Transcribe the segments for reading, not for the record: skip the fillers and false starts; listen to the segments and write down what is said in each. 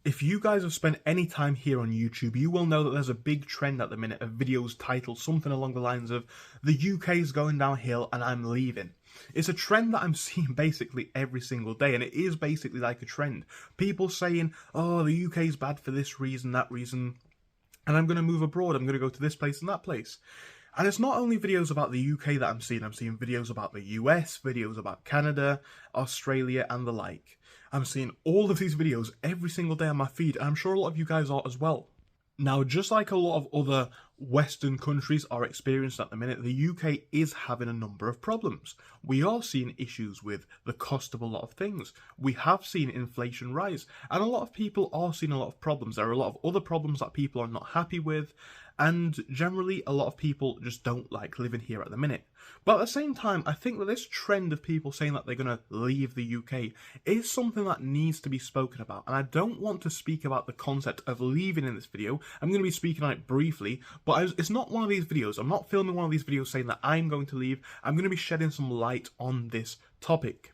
If you guys have spent any time here on YouTube, you will know that there's a big trend at the minute of videos titled something along the lines of "The UK is going downhill and I'm leaving." It's a trend that I'm seeing basically every single day, and it is basically like a trend. People saying, "Oh, the UK is bad for this reason, that reason, and I'm going to move abroad, I'm going to go to this place and that place." And it's not only videos about the UK that I'm seeing videos about the US, videos about Canada, Australia, and the like. I'm seeing all of these videos every single day on my feed, and I'm sure a lot of you guys are as well. Now, just like a lot of other Western countries are experiencing at the minute, the UK is having a number of problems. We are seeing issues with the cost of a lot of things. We have seen inflation rise, and a lot of people are seeing a lot of problems. There are a lot of other problems that people are not happy with, and generally a lot of people just don't like living here at the minute. But at the same time, I think that this trend of people saying that they're going to leave the UK is something that needs to be spoken about, and I don't want to speak about the concept of leaving in this video. I'm going to be speaking on it briefly, but it's not one of these videos. I'm not filming one of these videos saying that I'm going to leave. I'm going to be shedding some light on this topic.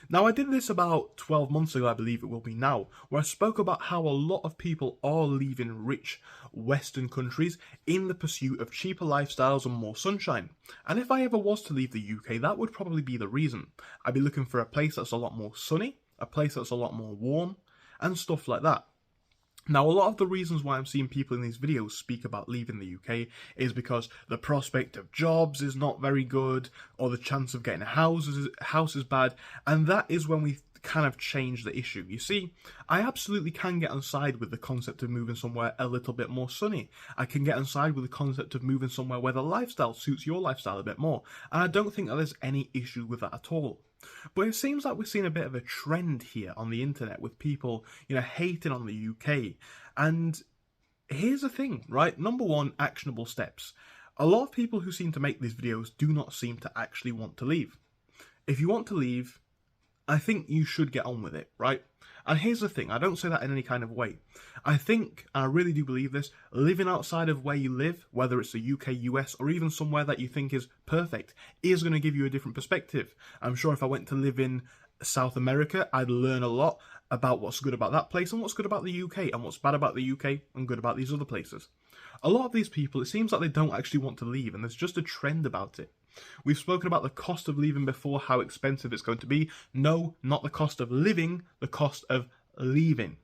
Now, I did this about 12 months ago, I believe it will be now, where I spoke about how a lot of people are leaving rich Western countries in the pursuit of cheaper lifestyles and more sunshine. And if I ever was to leave the UK, that would probably be the reason. I'd be looking for a place that's a lot more sunny, a place that's a lot more warm, and stuff like that. Now, a lot of the reasons why I'm seeing people in these videos speak about leaving the UK is because the prospect of jobs is not very good, or the chance of getting a house is bad, and that is when we kind of change the issue. You see, I absolutely can get on side with the concept of moving somewhere a little bit more sunny. I can get on side with the concept of moving somewhere where the lifestyle suits your lifestyle a bit more, and I don't think that there's any issue with that at all. But it seems like we're seeing a bit of a trend here on the internet with people, hating on the UK. And here's the thing, right? Number one, actionable steps. A lot of people who seem to make these videos do not seem to actually want to leave. If you want to leave, I think you should get on with it, right? And here's the thing, I don't say that in any kind of way. I think, and I really do believe this, living outside of where you live, whether it's the UK, US, or even somewhere that you think is perfect, is going to give you a different perspective. I'm sure if I went to live in South America, I'd learn a lot about what's good about that place and what's good about the UK, and what's bad about the UK and good about these other places. A lot of these people, it seems like they don't actually want to leave, and there's just a trend about it. We've spoken about the cost of leaving before, how expensive it's going to be. No, not the cost of living, the cost of leaving.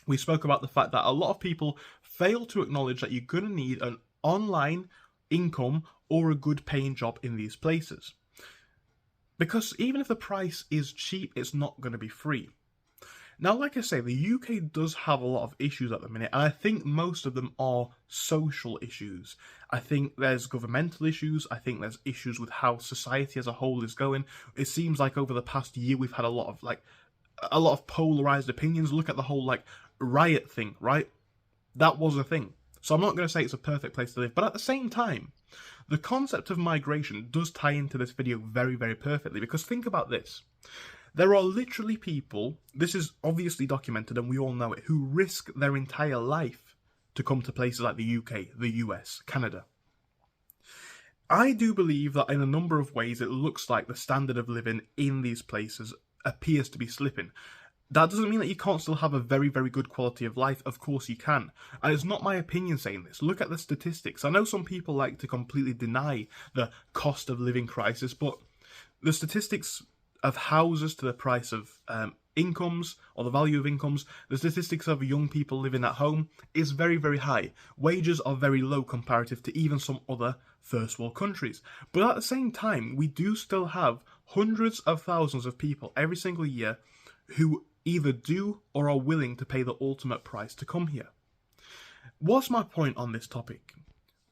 We spoke about the fact that a lot of people fail to acknowledge that you're going to need an online income or a good paying job in these places. Because even if the price is cheap, it's not going to be free. Now, like I say, the UK does have a lot of issues at the minute, and I think most of them are social issues. I think there's governmental issues, I think there's issues with how society as a whole is going. It seems like over the past year we've had a lot of polarised opinions. Look at the whole, riot thing, right? That was a thing. So I'm not going to say it's a perfect place to live, but at the same time, the concept of migration does tie into this video very, very perfectly, because think about this. There are literally people, this is obviously documented and we all know it, who risk their entire life to come to places like the UK, the US, Canada. I do believe that in a number of ways it looks like the standard of living in these places appears to be slipping. That doesn't mean that you can't still have a very, very good quality of life. Of course you can. And it's not my opinion saying this. Look at the statistics. I know some people like to completely deny the cost of living crisis, but the statistics of houses to the price of incomes, or the value of incomes, the statistics of young people living at home is very, very high. Wages are very low comparative to even some other first world countries. But at the same time, we do still have hundreds of thousands of people every single year who either do or are willing to pay the ultimate price to come here. What's my point on this topic?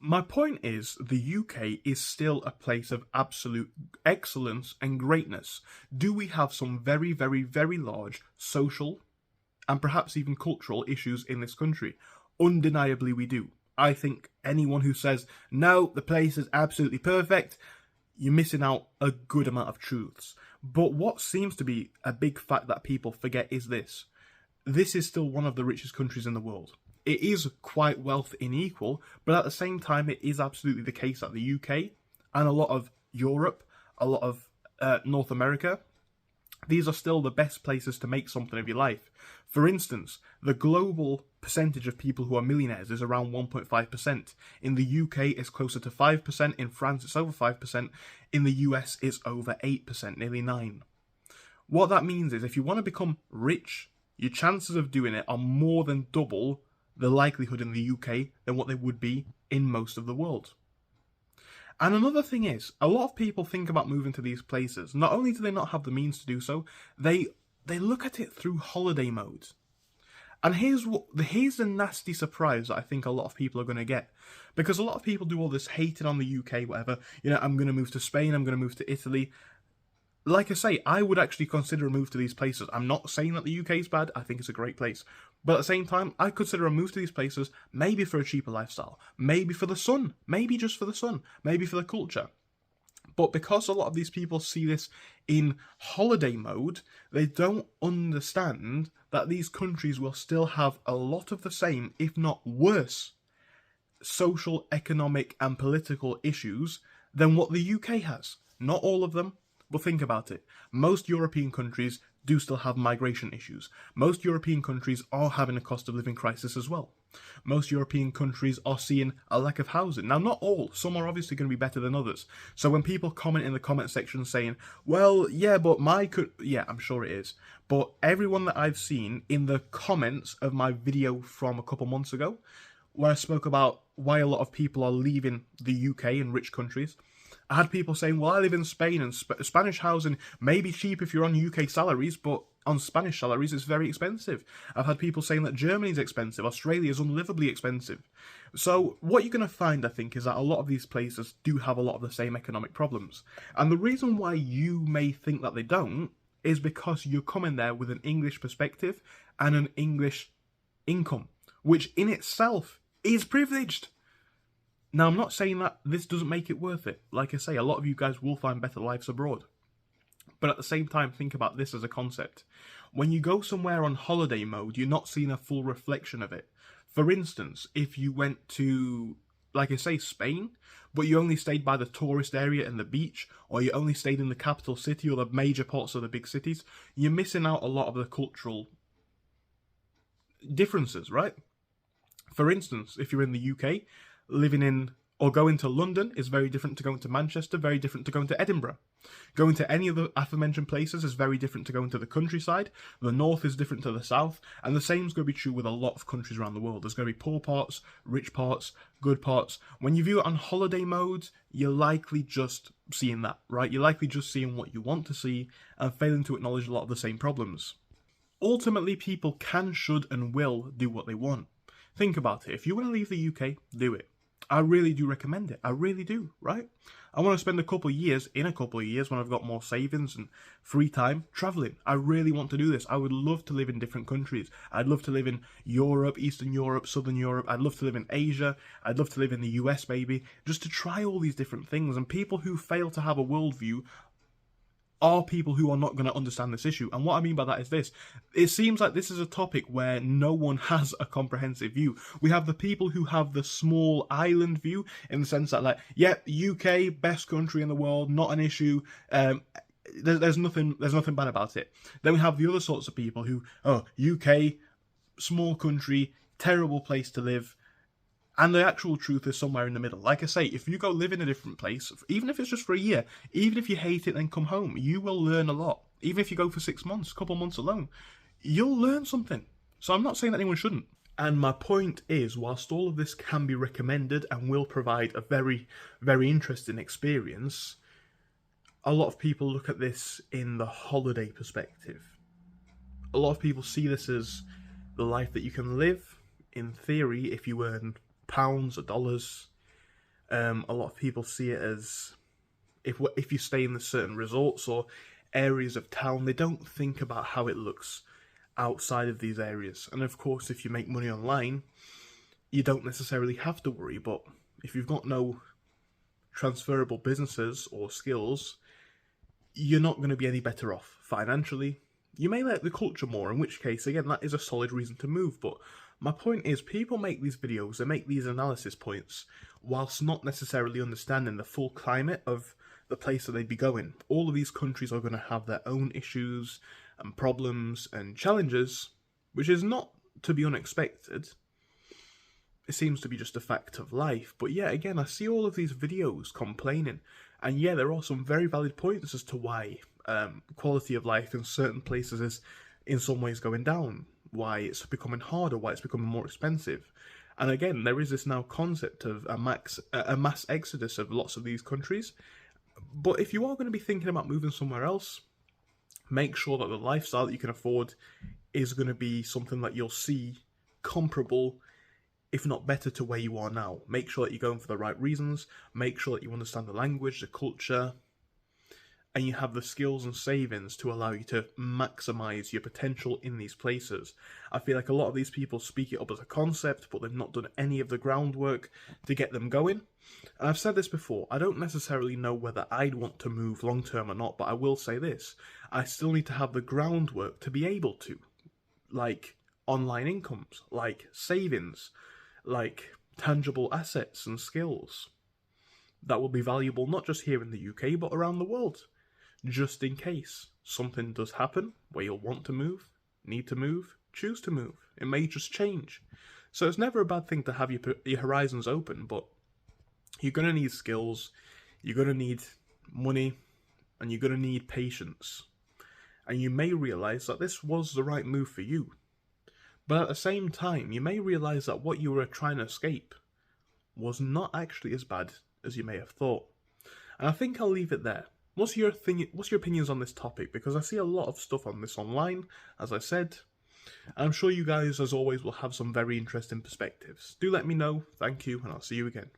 My point is, the UK is still a place of absolute excellence and greatness. Do we have some very, very, very large social and perhaps even cultural issues in this country? Undeniably we do. I think anyone who says, no, the place is absolutely perfect, you're missing out a good amount of truths. But what seems to be a big fact that people forget is this. This is still one of the richest countries in the world. It is quite wealth unequal, but at the same time, it is absolutely the case that the UK and a lot of Europe, a lot of North America, these are still the best places to make something of your life. For instance, the global percentage of people who are millionaires is around 1.5%. In the UK, it's closer to 5%. In France, it's over 5%. In the US, it's over 8%, nearly 9%. What that means is if you want to become rich, your chances of doing it are more than double the likelihood in the UK than what they would be in most of the world. And another thing is, a lot of people think about moving to these places. Not only do they not have the means to do so, they look at it through holiday mode. And here's the nasty surprise that I think a lot of people are going to get. Because a lot of people do all this hating on the UK, whatever. You know, I'm going to move to Spain, I'm going to move to Italy. Like I say, I would actually consider a move to these places. I'm not saying that the UK is bad, I think it's a great place. But at the same time, I consider a move to these places maybe for a cheaper lifestyle, maybe for the sun, maybe just for the sun, maybe for the culture. But because a lot of these people see this in holiday mode, they don't understand that these countries will still have a lot of the same, if not worse, social, economic and political issues than what the UK has. Not all of them. But think about it. Most European countries do still have migration issues. Most European countries are having a cost of living crisis as well. Most European countries are seeing a lack of housing. Now, not all. Some are obviously going to be better than others. So when people comment in the comment section saying, well, yeah, but yeah, I'm sure it is. But everyone that I've seen in the comments of my video from a couple months ago, where I spoke about why a lot of people are leaving the UK and rich countries, I had people saying, well, I live in Spain and Spanish housing may be cheap if you're on UK salaries, but on Spanish salaries it's very expensive. I've had people saying that Germany's expensive, Australia's unlivably expensive. So what you're going to find, I think, is that a lot of these places do have a lot of the same economic problems. And the reason why you may think that they don't is because you're coming there with an English perspective and an English income, which in itself is privileged. Now, I'm not saying that this doesn't make it worth it. Like I say, a lot of you guys will find better lives abroad. But at the same time, think about this as a concept. When you go somewhere on holiday mode, you're not seeing a full reflection of it. For instance, if you went to, like I say, Spain, but you only stayed by the tourist area and the beach, or you only stayed in the capital city or the major parts of the big cities, you're missing out a lot of the cultural differences, right? For instance, if you're in the UK, living in or going to London is very different to going to Manchester, very different to going to Edinburgh. Going to any of the aforementioned places is very different to going to the countryside. The north is different to the south, and the same is going to be true with a lot of countries around the world. There's going to be poor parts, rich parts, good parts. When you view it on holiday mode, you're likely just seeing that, right? You're likely just seeing what you want to see and failing to acknowledge a lot of the same problems. Ultimately, people can, should, and will do what they want. Think about it. If you want to leave the UK, do it. I really do recommend it. I really do, right? I want to spend a couple of years when I've got more savings and free time traveling. I really want to do this. I would love to live in different countries. I'd love to live in Europe, Eastern Europe, Southern Europe. I'd love to live in Asia. I'd love to live in the US, maybe, just to try all these different things. And people who fail to have a worldview are people who are not going to understand this issue. And what I mean by that is this. It seems like this is a topic where no one has a comprehensive view. We have the people who have the small island view, in the sense that, like, yeah, UK, best country in the world, not an issue. There's nothing bad about it. Then we have the other sorts of people who, oh, UK, small country, terrible place to live. And the actual truth is somewhere in the middle. Like I say, if you go live in a different place, even if it's just for a year, even if you hate it, then come home, you will learn a lot. Even if you go for 6 months, a couple months alone, you'll learn something. So I'm not saying that anyone shouldn't. And my point is, whilst all of this can be recommended and will provide a very, very interesting experience, a lot of people look at this in the holiday perspective. A lot of people see this as the life that you can live, in theory, if you earn pounds or dollars. A lot of people see it as if you stay in the certain resorts or areas of town, they don't think about how it looks outside of these areas. And of course, if you make money online, you don't necessarily have to worry. But if you've got no transferable businesses or skills, you're not going to be any better off financially. You may like the culture more, in which case, again, that is a solid reason to move. But my point is, people make these videos, they make these analysis points, whilst not necessarily understanding the full climate of the place that they'd be going. All of these countries are going to have their own issues and problems and challenges, which is not to be unexpected. It seems to be just a fact of life. But yeah, again, I see all of these videos complaining, and yeah, there are some very valid points as to why quality of life in certain places is in some ways going down, why it's becoming harder, why it's becoming more expensive. And again, there is this now concept of a mass exodus of lots of these countries. But if you are going to be thinking about moving somewhere else, make sure that the lifestyle that you can afford is going to be something that you'll see comparable, if not better, to where you are now. Make sure that you're going for the right reasons, make sure that you understand the language, the culture, and you have the skills and savings to allow you to maximize your potential in these places. I feel like a lot of these people speak it up as a concept, but they've not done any of the groundwork to get them going. And I've said this before, I don't necessarily know whether I'd want to move long term or not, but I will say this, I still need to have the groundwork to be able to. Like online incomes, like savings, like tangible assets and skills that will be valuable not just here in the UK but around the world, just in case something does happen where you'll want to move, need to move, choose to move. It may just change. So it's never a bad thing to have your horizons open, but you're going to need skills, you're going to need money, and you're going to need patience. And you may realise that this was the right move for you. But at the same time, you may realise that what you were trying to escape was not actually as bad as you may have thought. And I think I'll leave it there. What's your opinions on this topic? Because I see a lot of stuff on this online, as I said. And I'm sure you guys, as always, will have some very interesting perspectives. Do let me know. Thank you, and I'll see you again.